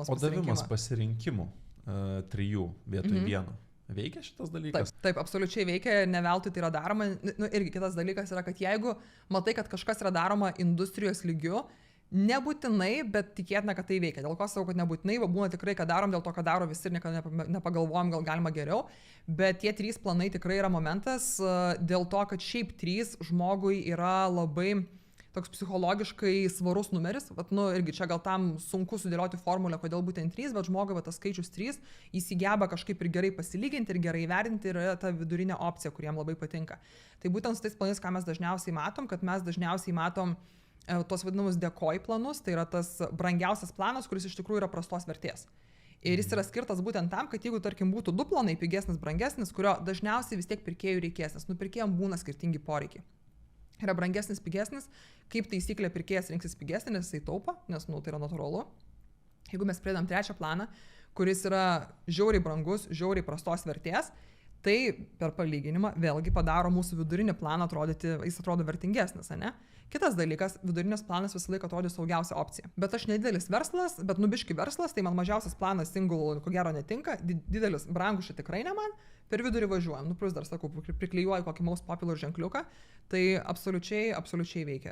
tas O davimas pasirinkimas. pasirinkimų 3 vietoj 1. Veikia šitas dalykas? Taip, absoliučiai veikia, ne veltui tai yra daroma. Irgi kitas dalykas yra, kad jeigu matai, kad kažkas yra daroma industrijos lygiu, nebūtinai, bet tikėtina, kad tai veikia. Dėl ko sakau, kad nebūtinai, būna tikrai, kad darom dėl to, kad daro visi ir niekada nepagalvojom, gal galima geriau, bet tie 3 planai tikrai yra momentas dėl to, kad šiaip 3 žmogui yra labai toks psichologiškai svarus numeris. Vat, irgi čia gal tam sunku sudėlioti formulę, kodėl būtent 3, bet žmogui tas skaičius 3, jis įgeba kažkaip ir gerai pasilyginti, ir gerai vertinti, ir yra ta vidurinė opcija, kuriem labai patinka. Tai būtent su tais planais, ką mes dažniausiai matom, kad mes dažniausiai matom tos vadinamus dekoj planus, tai yra tas brangiausias planas, kuris iš tikrųjų yra prastos vertės. Ir jis yra skirtas būtent tam, kad jeigu, tarkim, būtų 2 planai, pigesnis, brangesnis, kurio dažniausiai vis tiek pirkėjų reikės, nes pirkėjams būna skirtingi poreikiai. Yra brangesnis, pigesnis, kaip taisyklė pirkėjas rinksis pigesnį, nes jisai taupo, nes tai yra natūralu. Jeigu mes pridedam 3 planą, kuris yra žiauriai brangus, žiauriai prastos vertės, tai per palyginimą vėlgi padaro mūsų vidurinį planą atrodyti, jis atrodo vertingesnis, ne? Kitas dalykas, vidurinis planas visą laiką atrodė saugiausia opcija. Bet aš nedidelis verslas, bet biški verslas, tai man mažiausias planas single ko gero netinka, didelis brangus čia tikrai ne man, per vidurį važiuojam. Plus dar sakau, priklijuoju kokį most popular ženkliuką, tai absoliučiai veikia.